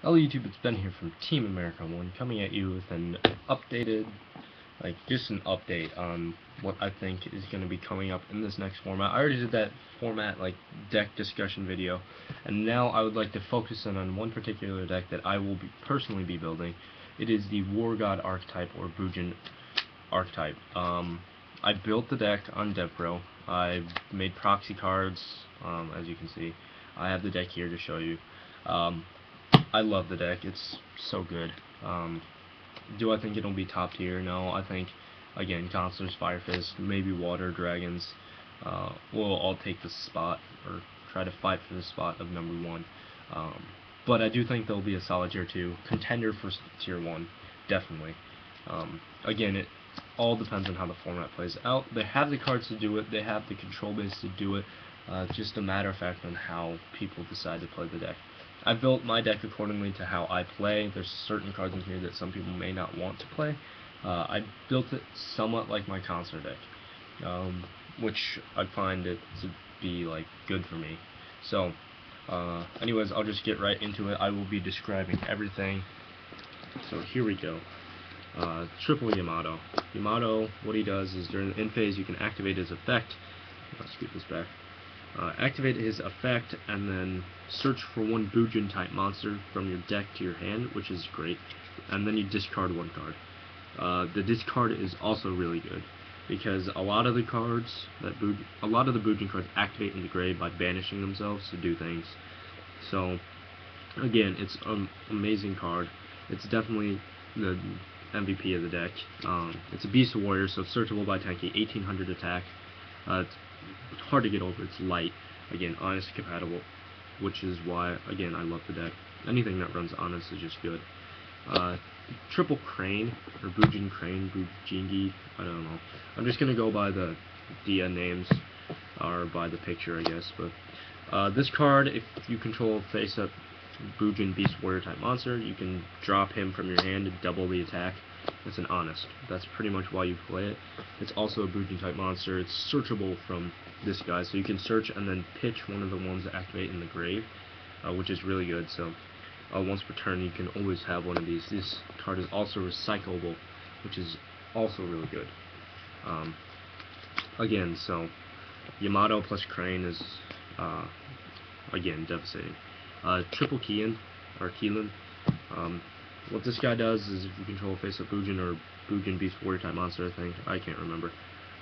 Hello YouTube, it's Ben here from Team America 1, coming at you with an updated, just an update on what I think is going to be coming up in this next format. I already did that format, deck discussion video, and now I would like to focus in on one particular deck that I will personally be building. It is the War God archetype, or Bujin archetype. I built the deck on DevPro. I've made proxy cards, as you can see. I have the deck here to show you. I love the deck. It's so good. Do I think it'll be top tier? No. I think, again, Constellars, Fire Fist, maybe Water Dragons will all take the spot, or try to fight for the spot of number 1. But I do think there'll be a solid tier 2 contender for tier 1, definitely. Again, it all depends on how the format plays out. They have the cards to do it. They have the control base to do it. Just a matter of fact on how people decide to play the deck. I built my deck accordingly to how I play. There's certain cards in here that some people may not want to play. I built it somewhat like my concert deck, which I find it to be good for me. So, anyways, I'll just get right into it. I will be describing everything. So here we go. Triple Yamato. Yamato, what he does is during the end phase, you can activate his effect. I'll scoot this back. Activate his effect and then search for one Bujin type monster from your deck to your hand, which is great, and then you discard one card. The discard is also really good because a lot of the cards a lot of the Bujin cards activate in the grave by banishing themselves to do things. So again, it's an amazing card. It's definitely the MVP of the deck. It's a Beast Warrior, so it's searchable by tanky, 1800 attack. It's hard to get over. It's light. Again, Honest compatible, which is why, again, I love the deck. Anything that runs Honest is just good. Triple Crane, or Bujin Crane, Bujingi, I don't know. I'm just going to go by the Dia names, or by the picture, I guess. But this card, if you control face-up Bujin Beast Warrior type monster, you can drop him from your hand and double the attack. It's an Honest. That's pretty much why you play it. It's also a Bujin type monster. It's searchable from this guy, so you can search and then pitch one of the ones that activate in the grave, which is really good. So once per turn, you can always have one of these. This card is also recyclable, which is also really good. Again, so Yamato plus Crane is again devastating. Triple Kian, or Keelan. What this guy does is if you control face-up Bujin or Bujin Beast Warrior type monster, I can't remember.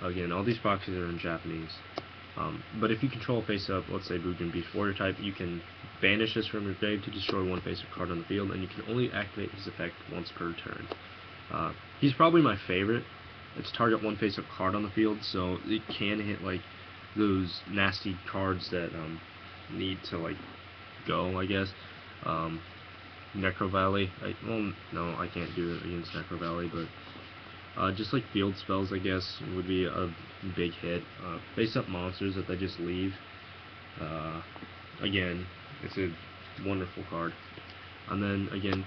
Again, all these proxies are in Japanese. But if you control face-up, let's say Bujin Beast Warrior type, you can banish this from your grave to destroy one face-up card on the field, and you can only activate his effect once per turn. He's probably my favorite. It's target one face-up card on the field, so it can hit those nasty cards that need to go, I guess. Necro Valley. Well, no, I can't do it against Necro Valley, but just field spells, I guess, would be a big hit. Face-up monsters that they just leave. Again, it's a wonderful card. And then, again,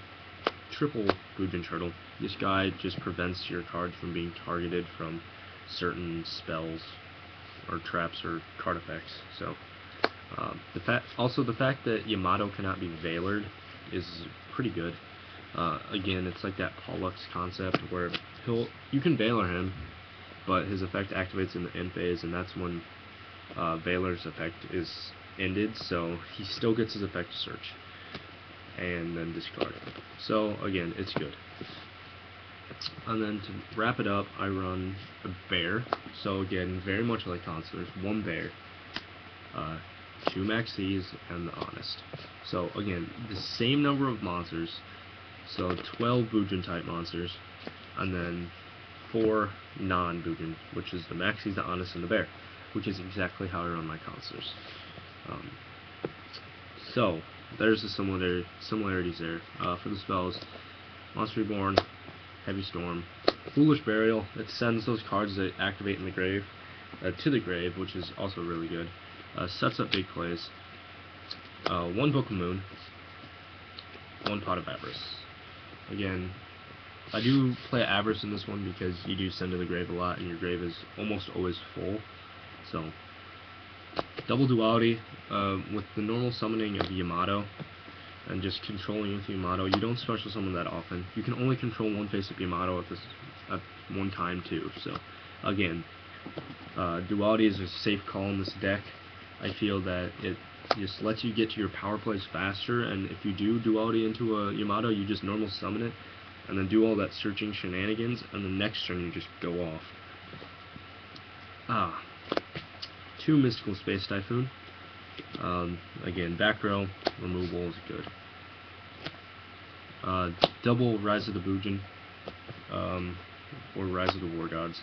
triple Bujin Turtle. This guy just prevents your cards from being targeted from certain spells or traps or card effects. So, also the fact that Yamato cannot be Veilered is pretty good. Again, it's like that Pollux concept where you can Veiler him, but his effect activates in the end phase, and that's when Veiler's effect is ended, so he still gets his effect to search and then discard. So again, it's good. And then to wrap it up, I run a bear. So again, very much like Constellars, one bear, 2 Maxis, and the Honest. So again, the same number of monsters, so 12 Bujin type monsters, and then 4 non-Bujin, which is the Maxis, the Honest, and the Bear, which is exactly how I run my Constellars. So there's the similarities there. For the spells, Monster Reborn, Heavy Storm, Foolish Burial. It sends those cards that activate in the grave to the grave, which is also really good. Sets up big plays. 1 Book of Moon, 1 Pot of Avarice. Again, I do play Avarice in this one because you do send to the grave a lot, and your grave is almost always full. So, double duality with the normal summoning of Yamato. and just controlling with Yamato. You don't special summon that often. You can only control one face-up Yamato at one time too. So again, duality is a safe call in this deck. I feel that it just lets you get to your power plays faster, and if you do duality into a Yamato, you just normal summon it, and then do all that searching shenanigans, and the next turn you just go off. 2 Mystical Space Typhoon. Again, back row removal is good. Double Rise of the Bujin, or Rise of the War Gods.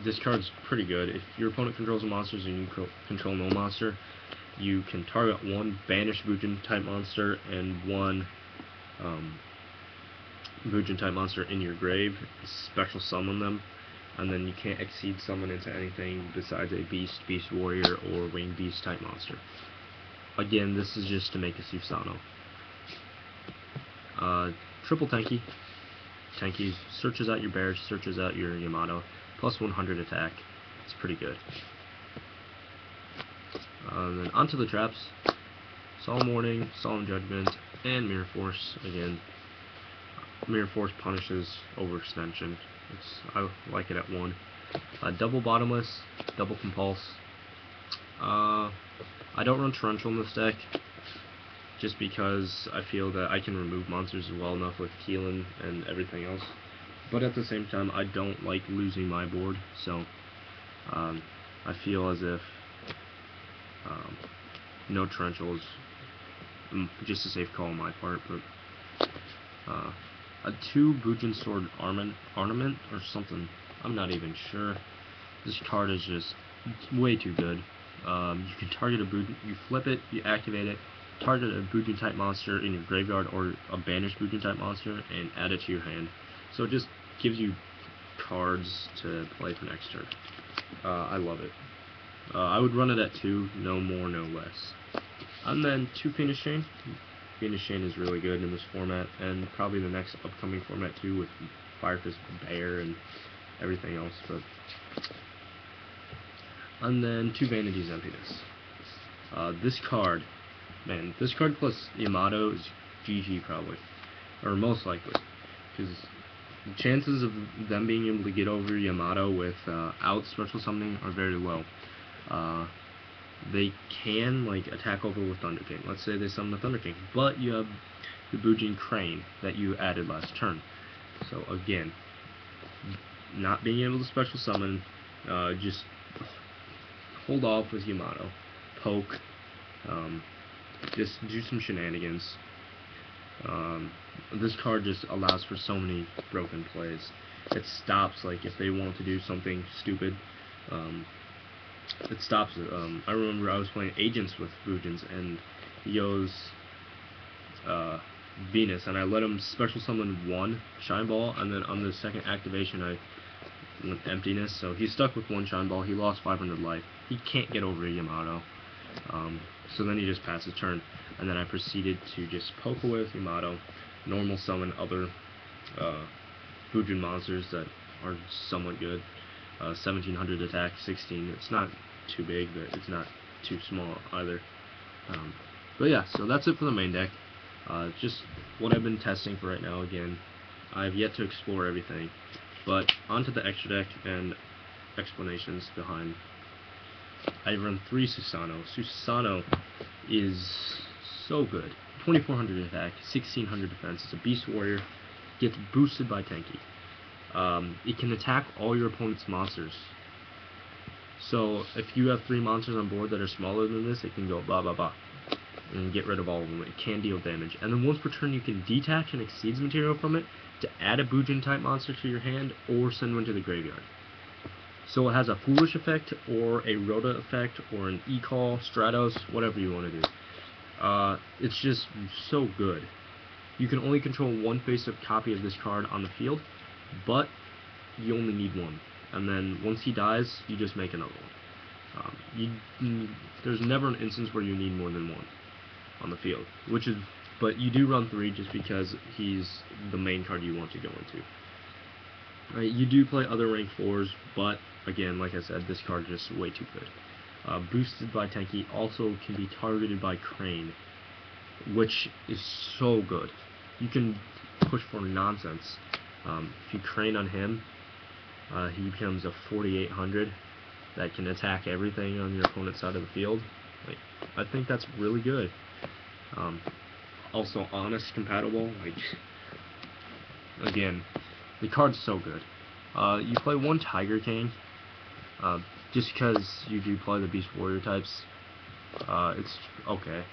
This card's pretty good. If your opponent controls monsters and you control no monster, you can target one banished Bujin type monster and one Bujin type monster in your grave, special summon them, and then you can't exceed summon into anything besides a beast, beast warrior, or winged beast type monster. Again, this is just to make a Susano. Triple Tenki. Tenki searches out your bear, searches out your Yamato, plus 100 attack. It's pretty good. Then onto the traps. Solemn Warning, Solemn Judgment, and Mirror Force. Again, Mirror Force punishes overextension. I like it at 1. Double Bottomless, Double Compulse. I don't run Torrential in this deck, just because I feel that I can remove monsters well enough with Keelan and everything else. But at the same time, I don't like losing my board, so I feel as if no Torrential is just a safe call on my part. But a 2 Bujin Sword Ornament or something, I'm not even sure. This card is just way too good. You can target a Bujin, you flip it, you activate it, target a Bujin type monster in your graveyard or a banished Bujin type monster, and add it to your hand. So it just gives you cards to play for next turn. I love it. I would run it at 2, no more, no less. And then 2 Phoenix Chain. Phoenix Chain is really good in this format, and probably the next upcoming format too, with Fire Fist Bear and everything else. And then 2 Vanity's Emptiness. This card, man, this card plus Yamato is GG probably, or most likely, because the chances of them being able to get over Yamato without special summoning are very low. They can like attack over with Thunder King. Let's say they summon the Thunder King, but you have the Bujin Crane that you added last turn. So again, not being able to special summon, just hold off with Yamato, poke, just do some shenanigans. This card just allows for so many broken plays. It stops, like, if they want to do something stupid, it stops it. I remember I was playing Agents with Bujins, and he goes Venus, and I let him special summon 1 Shine Ball, and then on the second activation I went Emptiness, so he's stuck with 1 Shine Ball. He lost 500 life. He can't get over Yamato. So then he just passes turn, and then I proceeded to just poke away with Yamato, normal summon other Bujin monsters that are somewhat good. 1700 attack, 16. It's not too big, but it's not too small either. But yeah, so that's it for the main deck. Just what I've been testing for right now. Again, I've yet to explore everything, but onto the extra deck and explanations behind. I run 3 Susano. Susano is so good. 2400 attack, 1600 defense. It's a beast warrior. Gets boosted by Tenki. It can attack all your opponent's monsters. So if you have 3 monsters on board that are smaller than this, it can go blah blah blah and get rid of all of them. It can deal damage. And then once per turn, you can detach an Exceeds material from it to add a Bujin type monster to your hand or send one to the graveyard. So it has a Foolish effect, or a Rhoda effect, or an E-Call, Stratos, whatever you want to do. It's just so good. You can only control 1 face-up copy of this card on the field, but you only need 1. And then once he dies, you just make another one. There's never an instance where you need more than 1 on the field, but you do run 3 just because he's the main card you want to go into. You do play other rank 4s, but again, like I said, this card is just way too good. boosted by Tenki, also can be targeted by Crane, which is so good. You can push for nonsense. If you Crane on him, he becomes a 4800 that can attack everything on your opponent's side of the field. Like, I think that's really good. Also, Honest compatible. Like, again, the card's so good. You play one Tiger King, just because you do play the Beast Warrior types. It's okay.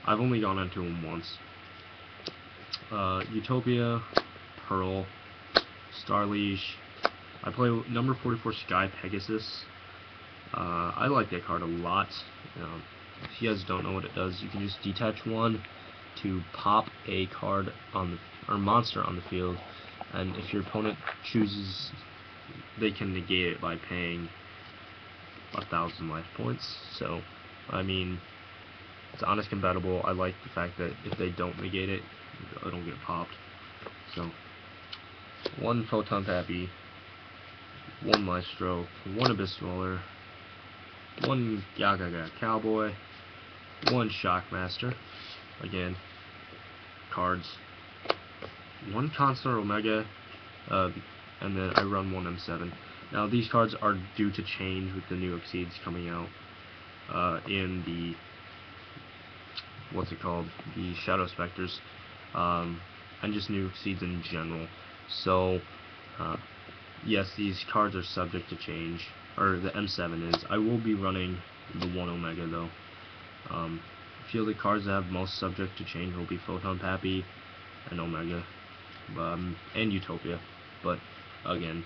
I've only gone into him once. Utopia, Pearl, Starleash. I play number 44 Sky Pegasus. I like that card a lot. If you guys don't know what it does, you can just detach one to pop a card on the, or monster on the field, and if your opponent chooses, they can negate it by paying 1,000 life points. So, I mean, it's Honest compatible. I like the fact that if they don't negate it, it'll get popped. So, one Photon Pappy, one Maestro, one Abyss Roller, one Gaga Cowboy, one Shockmaster, again, cards, one Constant Omega, and then I run one M7. Now these cards are due to change with the new Exceeds coming out in the, what's it called, the Shadow Specters, and just new Exceeds in general. So, yes, these cards are subject to change, or the M7 is. I will be running the 1 Omega though. I feel the cards that have most subject to change will be Photon Pappy and Omega, and Utopia. But again,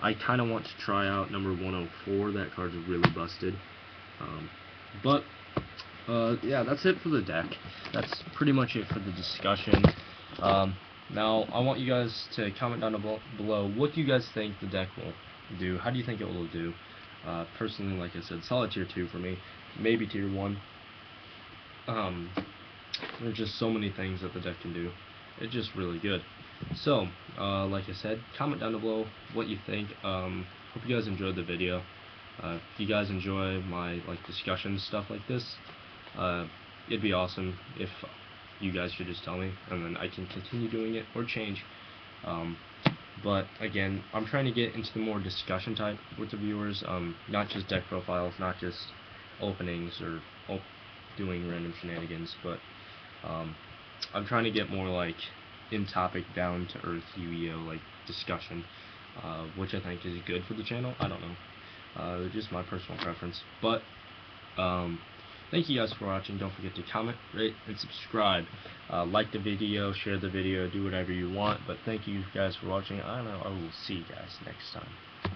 I kind of want to try out number 104. That card's really busted. Yeah, that's it for the deck. That's pretty much it for the discussion. Now, I want you guys to comment down below, what do you guys think the deck will do? How do you think it will do? Personally, like I said, solid tier 2 for me, maybe tier 1. There's just so many things that the deck can do. It's just really good. So, like I said, comment down below what you think. Hope you guys enjoyed the video. If you guys enjoy my discussion stuff like this, it'd be awesome if you guys could just tell me, and then I can continue doing it or change. But again, I'm trying to get into the more discussion type with the viewers, not just deck profiles, not just openings or doing random shenanigans, but I'm trying to get more in topic, down to earth Yu-Gi-Oh discussion, which I think is good for the channel. I don't know, just my personal preference. But thank you guys for watching. Don't forget to comment, rate, and subscribe. Like the video, share the video, do whatever you want. But thank you guys for watching. I will see you guys next time.